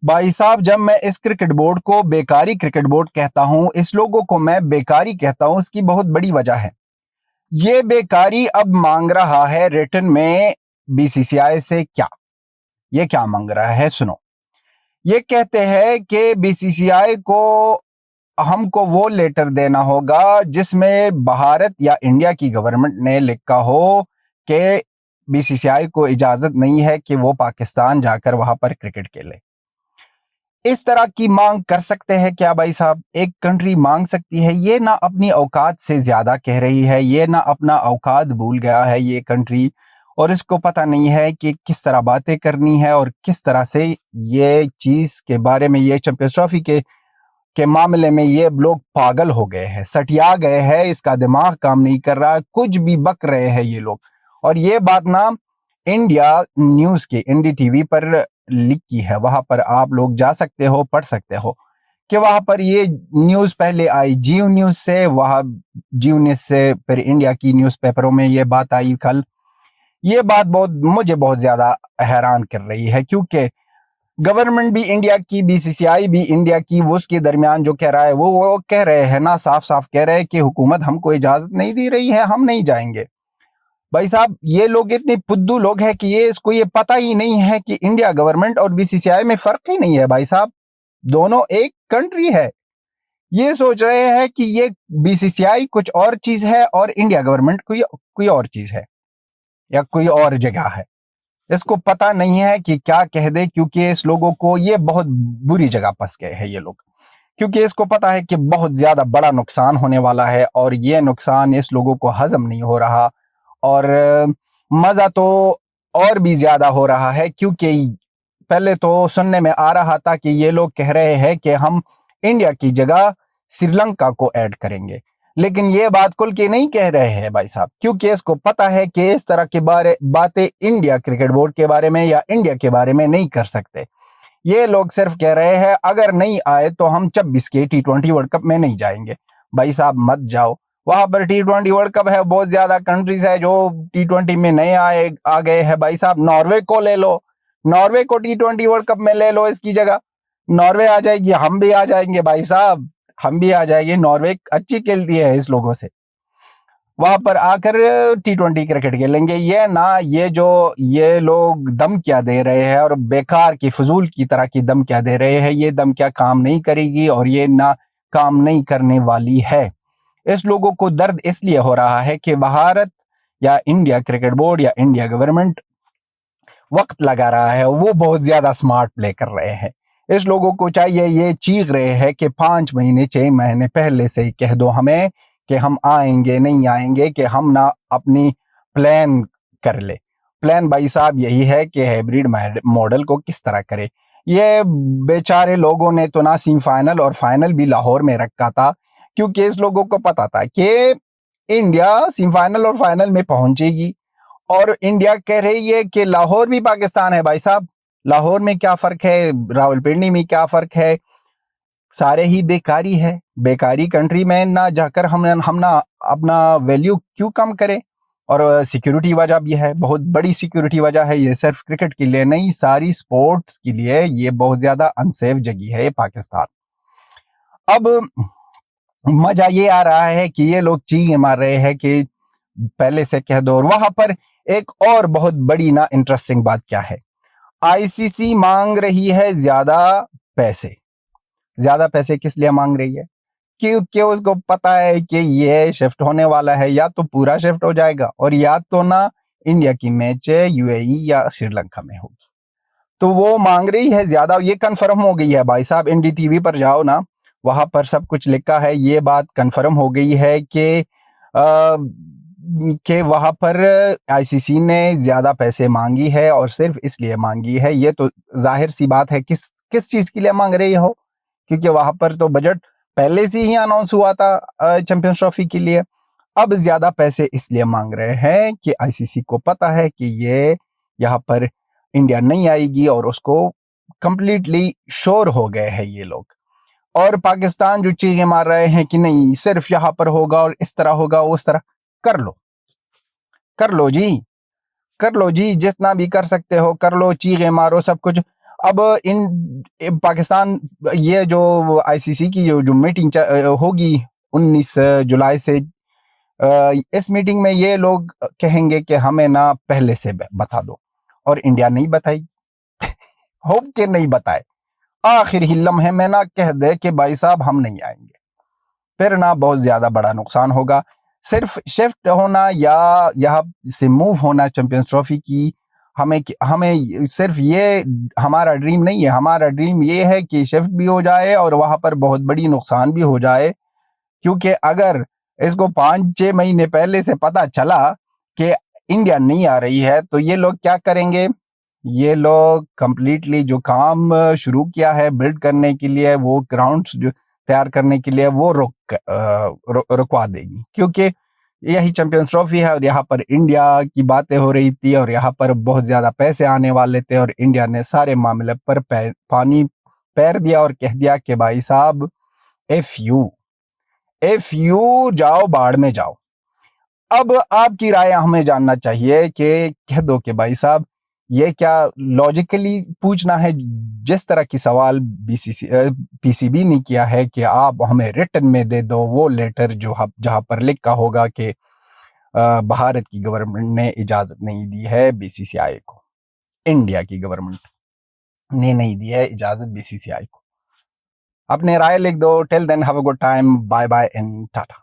भाई साहब, जब मैं इस क्रिकेट बोर्ड को बेकारी क्रिकेट बोर्ड कहता हूं, इस लोगों को मैं बेकारी कहता हूं, इसकी बहुत बड़ी वजह है। ये बेकारी अब मांग रहा है रिटर्न में बीसीसीआई से ये क्या मांग रहा है, सुनो। ये कहते हैं कि बीसीसीआई को हमको वो लेटर देना होगा जिसमें भारत या इंडिया की गवर्नमेंट ने लिखा हो कि बीसीसीआई को इजाजत नहीं है कि वो पाकिस्तान जाकर वहां पर क्रिकेट खेले। इस तरह की मांग कर सकते हैं क्या भाई साहब? एक कंट्री मांग सकती है? ये ना अपनी औकात से ज्यादा कह रही है, ये ना अपना औकात भूल गया है ये कंट्री, और इसको पता नहीं है कि किस तरह बातें करनी है और किस तरह से ये चीज के बारे में, ये चैंपियंस ट्रॉफी के मामले में ये लोग पागल हो गए हैं, सटिया गए हैं, इसका दिमाग काम नहीं कर रहा, कुछ भी बक रहे हैं ये लोग। और ये बात ना इंडिया न्यूज के एनडीटीवी पर लिखी है, वहां पर आप लोग जा सकते हो, पढ़ सकते हो कि वहां पर ये न्यूज पहले आई जियो न्यूज से, वहां जियो न्यूज से फिर इंडिया की न्यूज़पेपरों में ये बात आई कल। ये बात मुझे बहुत ज्यादा हैरान कर रही है, क्योंकि गवर्नमेंट भी इंडिया की, बीसीसीआई भी इंडिया की, वो उसके दरमियान जो कह रहा है वो कह रहे हैं ना, साफ साफ कह रहे हैं कि हुकूमत हमको इजाजत नहीं दे रही है, हम नहीं जाएंगे। भाई साहब, ये लोग इतने फुद्दू लोग हैं कि इसको ये पता ही नहीं है कि इंडिया गवर्नमेंट और बीसीसीआई में फर्क ही नहीं है भाई साहब, दोनों एक कंट्री है। ये सोच रहे हैं कि ये बीसीसीआई कुछ और चीज है और इंडिया गवर्नमेंट कोई और चीज है या कोई और जगह है। इसको पता नहीं है कि क्या कह दे, क्योंकि इस लोगों को ये बहुत बुरी जगह फंस गए हैं ये लोग, क्योंकि इसको पता है कि बहुत ज्यादा बड़ा नुकसान होने वाला है और ये नुकसान इस लोगों को हजम नहीं हो रहा, और मजा तो और भी ज्यादा हो रहा है, क्योंकि पहले तो सुनने में आ रहा था कि ये लोग कह रहे हैं कि हम इंडिया की जगह श्रीलंका को ऐड करेंगे, लेकिन ये बात खुल के नहीं कह रहे हैं भाई साहब, क्योंकि इसको पता है कि इस तरह की बातें इंडिया क्रिकेट बोर्ड के बारे में या इंडिया के बारे में नहीं कर सकते। ये लोग सिर्फ कह रहे हैं अगर नहीं आए तो हम 26 के T20 वर्ल्ड कप में नहीं जाएंगे। भाई साहब मत जाओ, वहां पर T20 वर्ल्ड कप है, बहुत ज्यादा कंट्रीज है जो T20 में नहीं आ गए हैं। भाई साहब नॉर्वे को ले लो, नॉर्वे को T20 वर्ल्ड कप में ले लो, इसकी जगह नॉर्वे आ जाएगी, हम भी आ जाएंगे भाई साहब, हम भी आ जाएंगे। नॉर्वे अच्छी खेलती है इस लोगों से, वहां पर आकर T20 क्रिकेट खेलेंगे। ये लोग धमकियां दे रहे हैं और बेकार की फजूल की तरह की धमकियां दे रहे हैं, ये धमकियां काम नहीं करेगी और ये ना काम नहीं करने वाली है। इस लोगों को दर्द इसलिए हो रहा है कि भारत या इंडिया क्रिकेट बोर्ड या इंडिया गवर्नमेंट वक्त लगा रहा है, वो बहुत ज्यादा स्मार्ट प्ले कर रहे हैं। इस लोगों को चाहिए, ये चीख रहे हैं कि 5 महीने 6 महीने पहले से ही कह दो हमें कि हम आएंगे नहीं आएंगे, कि हम ना अपनी प्लान कर ले। प्लान भाई साहब यही है कि हाइब्रिड मॉडल को किस तरह करे। ये बेचारे लोगों ने तो ना सेमीफाइनल और फाइनल भी लाहौर में रखा था, क्योंकि इस लोगों को पता था कि इंडिया सेमीफाइनल और फाइनल में पहुंचेगी, और इंडिया कह रही है कि लाहौर भी पाकिस्तान है। भाई साहब लाहौर में क्या फर्क है, रावलपिंडी में क्या फर्क है, सारे ही बेकारी है। बेकारी कंट्री में ना जाकर हम ना अपना वैल्यू क्यों कम करें। और सिक्योरिटी वजह भी है, बहुत बड़ी सिक्योरिटी वजह है, ये सिर्फ क्रिकेट के लिए नहीं, सारी स्पोर्ट्स के लिए ये बहुत ज्यादा अनसेफ जगह है पाकिस्तान। अब मजा ये आ रहा है कि ये लोग चीखें मार रहे हैं कि पहले से कह दो। और वहां पर एक और बहुत बड़ी ना इंटरेस्टिंग बात क्या है, आईसीसी मांग रही है ज्यादा पैसे। ज्यादा पैसे किस लिए मांग रही है? क्योंकि उसको पता है कि ये शिफ्ट होने वाला है, या तो पूरा शिफ्ट हो जाएगा और या तो ना इंडिया की मैच यूएई या श्रीलंका में होगी, तो वो मांग रही है ज्यादा। ये कंफर्म हो गई है भाई साहब, एनडीटीवी पर जाओ ना, वहां पर सब कुछ लिखा है, ये बात कंफर्म हो गई है कि वहां पर आईसीसी ने ज्यादा पैसे मांगी है, और सिर्फ इसलिए मांगी है, ये तो जाहिर सी बात है किस चीज के लिए मांग रही हो, क्योंकि वहां पर तो बजट पहले से ही अनाउंस हुआ था चैंपियंस ट्रॉफी के लिए। अब ज्यादा पैसे इसलिए मांग रहे हैं कि आईसीसी को पता है कि ये यहाँ पर इंडिया नहीं आएगी, और उसको कंप्लीटली श्योर हो गए हैं ये लोग। और पाकिस्तान जो चीखें मार रहे हैं कि नहीं सिर्फ यहाँ पर होगा और इस तरह होगा उस तरह, कर लो जी, जितना भी कर सकते हो कर लो, चीखें मारो सब कुछ। اب ان پاکستان یہ جو ICC کی جو میٹنگ ہوگی 19 جولائی سے، اس میٹنگ میں یہ لوگ کہیں گے کہ ہمیں نہ پہلے سے بتا دو، اور انڈیا نہیں بتائی ہوپ کہ نہیں بتائے، آخر ہی لمحے میں نہ کہہ دے کہ بھائی صاحب ہم نہیں آئیں گے، پھر نہ بہت زیادہ بڑا نقصان ہوگا۔ صرف شفٹ ہونا یا یہاں سے موو ہونا چیمپئنز ٹرافی کی، ہمیں صرف یہ ہمارا ڈریم نہیں ہے، ہمارا ڈریم یہ ہے کہ شفٹ بھی ہو جائے اور وہاں پر بہت بڑی نقصان بھی ہو جائے، کیونکہ اگر اس کو 5-6 مہینے پہلے سے پتا چلا کہ انڈیا نہیں آ رہی ہے تو یہ لوگ کیا کریں گے؟ یہ لوگ کمپلیٹلی جو کام شروع کیا ہے بلڈ کرنے کے لیے، وہ گراؤنڈز جو تیار کرنے کے لیے، وہ رکوا دے گی، کیونکہ یہی چیمپئنز ٹرافی ہے اور یہاں پر انڈیا کی باتیں ہو رہی تھی اور یہاں پر بہت زیادہ پیسے آنے والے تھے، اور انڈیا نے سارے معاملے پر پانی پیر دیا اور کہہ دیا کہ بھائی صاحب ایف یو جاؤ باڑ میں جاؤ۔ اب آپ کی رائے ہمیں جاننا چاہیے کہ کہہ دو کہ بھائی صاحب یہ کیا لاجیکلی پوچھنا ہے، جس طرح کی سوال PCB نے کیا ہے کہ آپ ہمیں ریٹن میں دے دو وہ لیٹر جہاں پر لکھا ہوگا کہ بھارت کی گورنمنٹ نے اجازت نہیں دی ہے BCCI کو، انڈیا کی گورنمنٹ نے نہیں دی ہے اجازت BCCI کو۔ اپنے رائے لکھ دو۔ Till then have a good time, bye bye and Tata.